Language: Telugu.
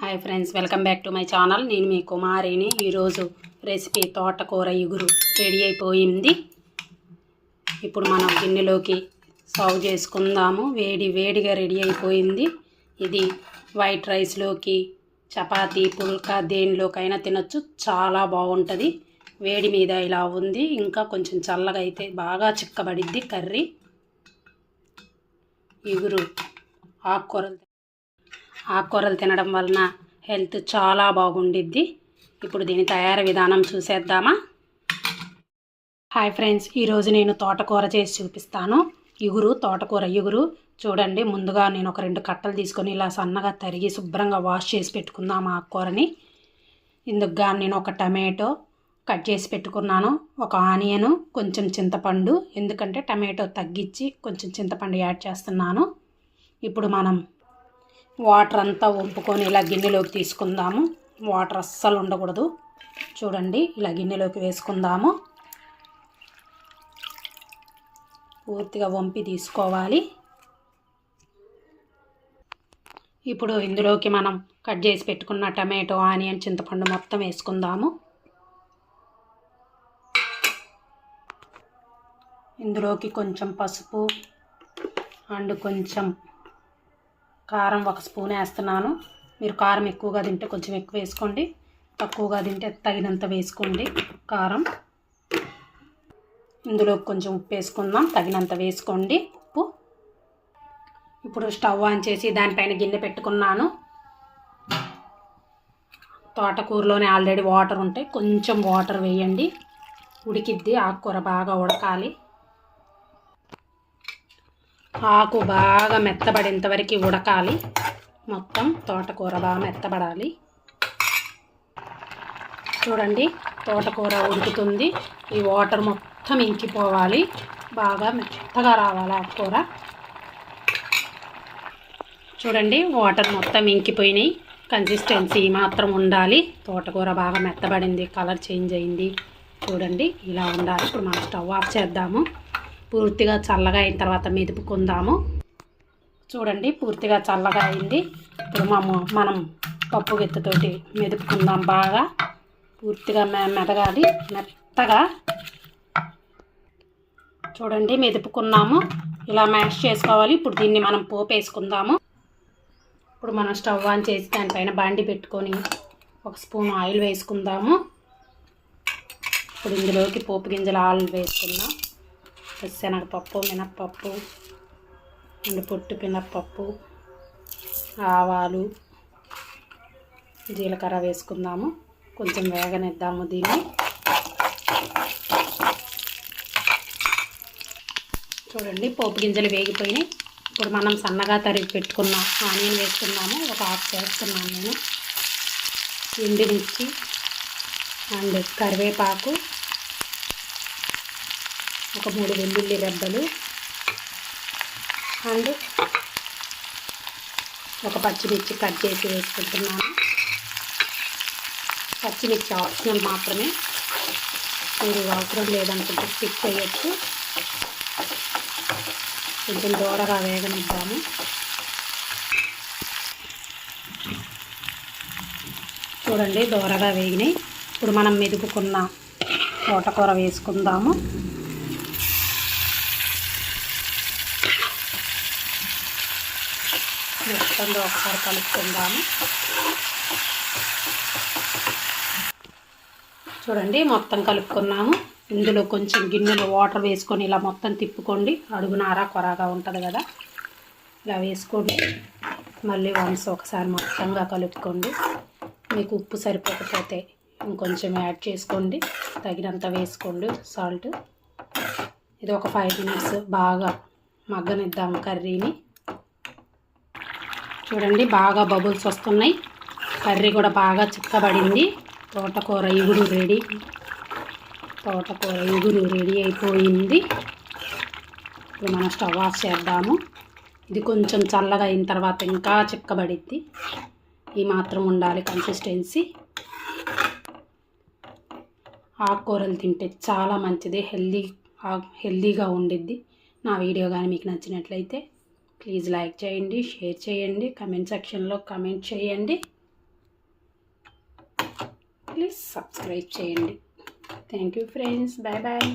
Hi friends, welcome back to my channel. నేను మీ కుమారిని. ఈరోజు రెసిపీ తోటకూర ఇగురు రెడీ అయిపోయింది. ఇప్పుడు మనం గిన్నెలోకి సర్వ్ చేసుకుందాము. వేడిగా రెడీ అయిపోయింది. ఇది వైట్ రైస్లోకి, చపాతీ, పుల్కా దేనిలోకైనా తినొచ్చు. చాలా బాగుంటుంది. వేడి మీద ఇలా ఉంది. ఇంకా కొంచెం చల్లగా అయితే బాగా చిక్కబడిద్ది కర్రీ. ఇగురు ఆకుకూరలు తినడం వలన హెల్త్ చాలా బాగుండిద్ది. ఇప్పుడు దీని తయారీ విధానం చూసేద్దామా? హాయ్ ఫ్రెండ్స్, ఈరోజు నేను తోటకూర చేసి చూపిస్తాను. తోటకూర ఇగురు చూడండి. ముందుగా నేను ఒక 2 కట్టలు తీసుకొని ఇలా సన్నగా తరిగి శుభ్రంగా వాష్ చేసి పెట్టుకుందాం ఆకుకూరని. ఇందుకు నేను ఒక టమాటో కట్ చేసి పెట్టుకున్నాను, ఒక ఆనియను, కొంచెం చింతపండు, ఎందుకంటే టమాటో తగ్గించి కొంచెం చింతపండు యాడ్ చేస్తున్నాను. ఇప్పుడు మనం వాటర్ అంతా వంపుకొని ఇలా గిన్నెలోకి తీసుకుందాము. వాటర్ అస్సలు ఉండకూడదు. చూడండి, ఇలా గిన్నెలోకి వేసుకుందాము. పూర్తిగా వంపి తీసుకోవాలి. ఇప్పుడు ఇందులోకి మనం కట్ చేసి పెట్టుకున్న టమాటో, ఆనియన్, చింతపండు మొత్తం వేసుకుందాము. ఇందులోకి కొంచెం పసుపు అండ్ కొంచెం కారం, 1 స్పూన్ వేస్తున్నాను. మీరు కారం ఎక్కువగా తింటే కొంచెం ఎక్కువ వేసుకోండి, తక్కువగా తింటే తగినంత వేసుకోండి కారం. ఇందులో కొంచెం ఉప్పు వేసుకుందాం, తగినంత వేసుకోండి ఉప్పు. ఇప్పుడు స్టవ్ ఆన్ చేసి దానిపైన గిన్నె పెట్టుకున్నాను. తోటకూరలోనే ఆల్రెడీ వాటర్ ఉంటాయి, కొంచెం వాటర్ వేయండి, ఉడికిద్ది. ఆకుకూర బాగా ఉడకాలి. ఆకు బాగా మెత్తబడేంత వరకు ఉడకాలి. మొత్తం తోటకూర బాగా మెత్తబడాలి. చూడండి, తోటకూర ఉడుకుతుంది. ఈ వాటర్ మొత్తం ఇంకిపోవాలి, బాగా మెత్తగా రావాలి ఆకుకూర. చూడండి, వాటర్ మొత్తం ఇంకిపోయినాయి. కన్సిస్టెన్సీ మాత్రం ఉండాలి. తోటకూర బాగా మెత్తబడింది, కలర్ చేంజ్ అయింది. చూడండి, ఇలా ఉండాలి. ఇప్పుడు మనం స్టవ్ ఆఫ్ చేద్దాము. పూర్తిగా చల్లగా అయిన తర్వాత మెదుపుకుందాము. చూడండి, పూర్తిగా చల్లగా అయింది. ఇప్పుడు మనం పప్పు గిత్తతోటి మెదుపుకుందాం. బాగా పూర్తిగా మెదగాలి, మెత్తగా. చూడండి, మెదుపుకున్నాము. ఇలా మ్యాష్ చేసుకోవాలి. ఇప్పుడు దీన్ని మనం పోపు వేసుకుందాము. ఇప్పుడు మనం స్టవ్ ఆన్ చేసి దానిపైన బాండి పెట్టుకొని 1 స్పూన్ ఆయిల్ వేసుకుందాము. ఇప్పుడు ఇందులోకి పోపు గింజలు ఆయిల్ వేసుకుందాం. శనగపప్పు, మినప్పప్పు అండ్ పొట్టు మినప్పప్పు, ఆవాలు, జీలకర్ర వేసుకుందాము. కొంచెం వేగనిద్దాము దీన్ని. చూడండి, పోపు గింజలు వేగిపోయినాయి. ఇప్పుడు మనం సన్నగా తరిగి పెట్టుకున్న ఆనియన్ వేసుకున్నాము. ఒక హాఫ్ చేస్తున్నాను నేను. ఎండుమిర్చి అండ్ కరివేపాకు, ఒక 3 వెల్లుల్లి రెబ్బలు అండ్ ఒక పచ్చిమిర్చి కట్ చేసి వేసుకుంటున్నాను. పచ్చిమిర్చి ఆప్షనల్ మాత్రమే, మీరు అవసరం లేదనుకుంటే స్కిప్ చేయొచ్చు. కొంచెం దూరగా వేగనిద్దాము. చూడండి, దూరగా వేగినాయి. ఇప్పుడు మనం మెదుపుకున్న తోటకూర వేసుకుందాము. మొత్తంలో ఒకసారి కలుపుకుందాము. చూడండి, మొత్తం కలుపుకున్నాము. ఇందులో కొంచెం గిన్నెలో వాటర్ వేసుకొని ఇలా మొత్తం తిప్పుకోండి. అడుగునారా కొరగా ఉంటుంది కదా, ఇలా వేసుకోండి. మళ్ళీ ఒకసారి మొత్తంగా కలుపుకోండి. మీకు ఉప్పు సరిపోకపోతే ఇంకొంచెం యాడ్ చేసుకోండి, తగినంత వేసుకోండి సాల్ట్. ఇది ఒక 5 మినిట్స్ బాగా మగ్గనిద్దాము కర్రీని. చూడండి, బాగా బబుల్స్ వస్తున్నాయి. కర్రీ కూడా బాగా చిక్కబడింది. తోటకూర ఇగురు రెడీ అయిపోయింది. ఇప్పుడు మనం స్టవ్ ఆఫ్ చేద్దాము. ఇది కొంచెం చల్లగా అయిన తర్వాత ఇంకా చిక్కబడిద్ది. ఈ మాత్రం ఉండాలి కన్సిస్టెన్సీ. ఆకుకూరలు తింటే చాలా మంచిది, హెల్దీగా ఉండిద్ది. నా వీడియో కానీ మీకు నచ్చినట్లయితే ప్లీజ్ లైక్ చేయండి, షేర్ చేయండి, కమెంట్ సెక్షన్లో కమెంట్ చేయండి. ప్లీజ్ సబ్స్క్రైబ్ చేయండి. Thank you friends. Bye bye.